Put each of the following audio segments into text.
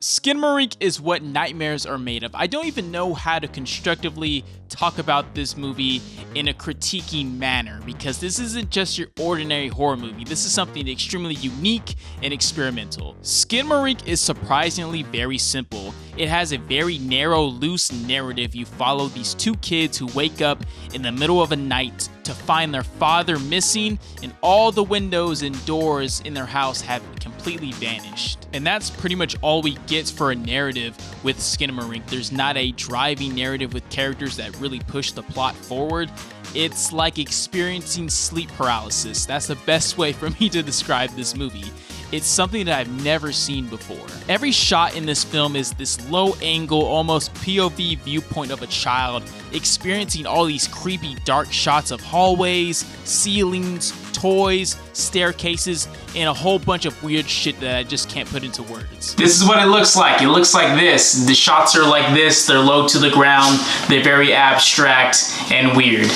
Skinamarink is what nightmares are made of. I don't even know how to constructively talk about this movie in a critiquing manner, because this isn't just your ordinary horror movie. This is something extremely unique and experimental. Skinamarink is surprisingly very simple. It has a very narrow, loose narrative. You follow these two kids who wake up in the middle of a night to find their father missing, and all the windows and doors in their house have completely vanished. And that's pretty much all we get for a narrative with Skinamarink. There's not a driving narrative with characters that really push the plot forward. It's like experiencing sleep paralysis. That's the best way for me to describe this movie. It's something that I've never seen before. Every shot in this film is this low angle, almost POV viewpoint of a child experiencing all these creepy dark shots of hallways, ceilings, toys, staircases, and a whole bunch of weird shit that I just can't put into words. This is what it looks like. It looks like this. The shots are like this. They're low to the ground. They're very abstract and weird.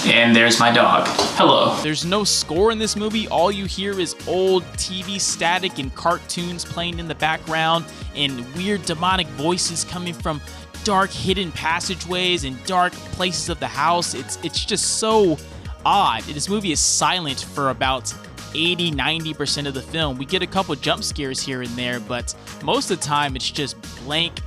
And there's my dog. Hello. There's no score in this movie. All you hear is old TV static and cartoons playing in the background, and weird demonic voices coming from dark hidden passageways and dark places of the house. It's just so odd. This movie is silent for about 80-90% of the film. We get a couple jump scares here and there, but most of the time it's just blank,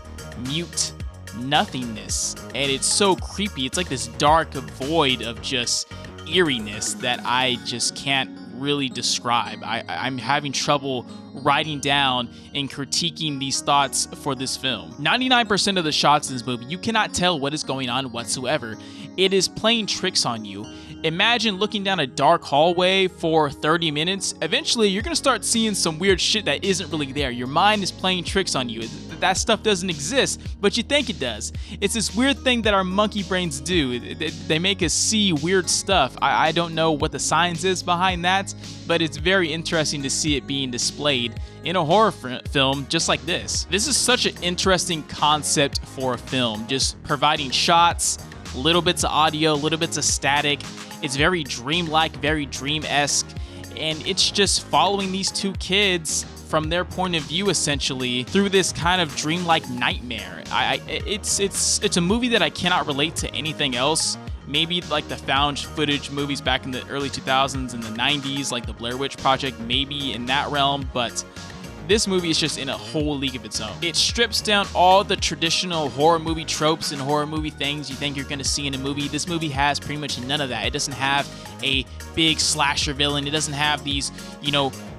mute nothingness, and it's so creepy. It's like this dark void of just eeriness that I just can't really describe. I'm having trouble writing down and critiquing these thoughts for this film. 99% of the shots in this movie, you cannot tell what is going on whatsoever. It is playing tricks on you. Imagine looking down a dark hallway for 30 minutes. Eventually, you're gonna start seeing some weird shit that isn't really there. Your mind is playing tricks on you. That stuff doesn't exist, but you think it does. It's this weird thing that our monkey brains do. They make us see weird stuff. I don't know what the science is behind that, but it's very interesting to see it being displayed in a horror film just like this. This is such an interesting concept for a film, just providing shots, little bits of audio, little bits of static. It's very dreamlike, very dream-esque, and it's just following these two kids from their point of view, essentially, through this kind of dreamlike nightmare. It's a movie that I cannot relate to anything else. Maybe like the found footage movies back in the early 2000s and the 90s, like the Blair Witch Project, maybe in that realm, but this movie is just in a whole league of its own. It strips down all the traditional horror movie tropes and horror movie things you think you're gonna see in a movie. This movie has pretty much none of that. It doesn't have a big slasher villain. It doesn't have these,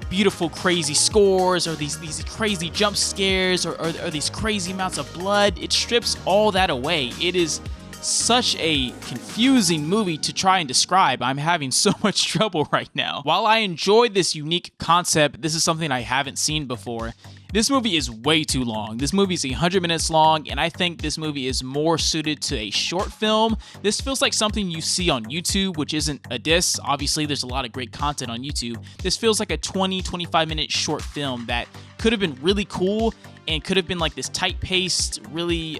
beautiful crazy scores or these crazy jump scares or these crazy amounts of blood. It strips all that away. It is such a confusing movie to try and describe. I'm having so much trouble right now. While I enjoyed this unique concept, this is something I haven't seen before. This movie is way too long. This movie is 100 minutes long, and I think this movie is more suited to a short film. This feels like something you see on YouTube, which isn't a diss. Obviously, there's a lot of great content on YouTube. This feels like a 20-25 minute short film that could have been really cool and could have been like this tight-paced, really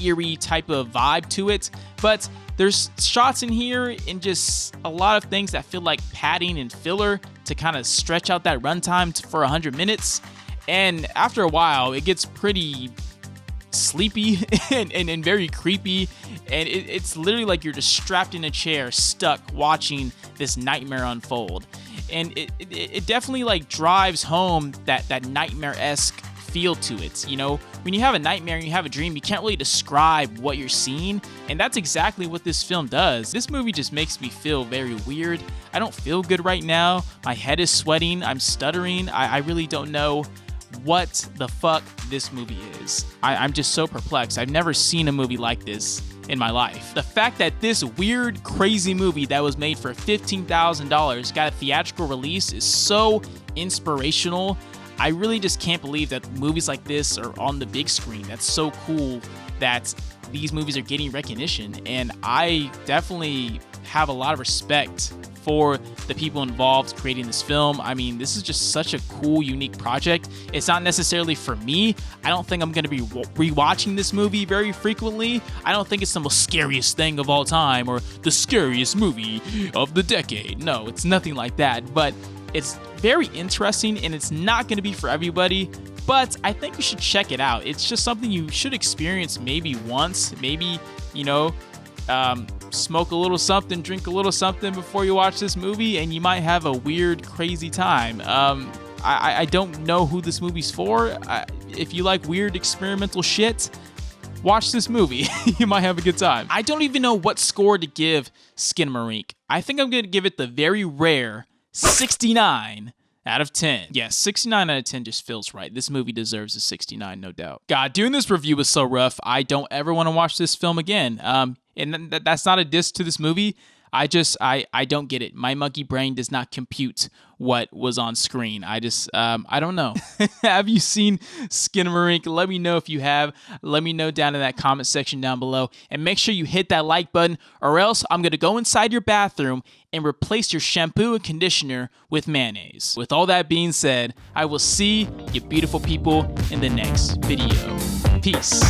eerie type of vibe to it, but there's shots in here and just a lot of things that feel like padding and filler to kind of stretch out that runtime for 100 minutes, and after a while it gets pretty sleepy and very creepy, and it's literally like you're just strapped in a chair stuck watching this nightmare unfold, and it definitely like drives home that nightmare-esque feel to it. When you have a nightmare and you have a dream, you can't really describe what you're seeing, and that's exactly what this film does. This movie just makes me feel very weird. I don't feel good right now. My head is sweating. I'm stuttering. I really don't know what the fuck this movie is. I'm just so perplexed. I've never seen a movie like this in my life. The fact that this weird, crazy movie that was made for $15,000 got a theatrical release is so inspirational. I really just can't believe that movies like this are on the big screen. That's so cool that these movies are getting recognition, and I definitely have a lot of respect for the people involved creating this film. I mean, this is just such a cool, unique project. It's not necessarily for me. I don't think I'm going to be rewatching this movie very frequently. I don't think it's the most scariest thing of all time or the scariest movie of the decade. No, it's nothing like that, but it's very interesting, and it's not going to be for everybody, but I think you should check it out. It's just something you should experience maybe once, maybe, smoke a little something, drink a little something before you watch this movie, and you might have a weird, crazy time. I don't know who this movie's for. If you like weird experimental shit, watch this movie. You might have a good time. I don't even know what score to give Skinamarink. I think I'm going to give it the very rare 69 out of 10. Yeah, 69 out of 10 just feels right. This movie deserves a 69, no doubt. God, doing this review was so rough. I don't ever want to watch this film again. And that's not a diss to this movie. I don't get it. My monkey brain does not compute what was on screen. I don't know. Have you seen Skinamarink? Let me know if you have. Let me know down in that comment section down below. And make sure you hit that like button, or else I'm going to go inside your bathroom and replace your shampoo and conditioner with mayonnaise. With all that being said, I will see you beautiful people in the next video. Peace.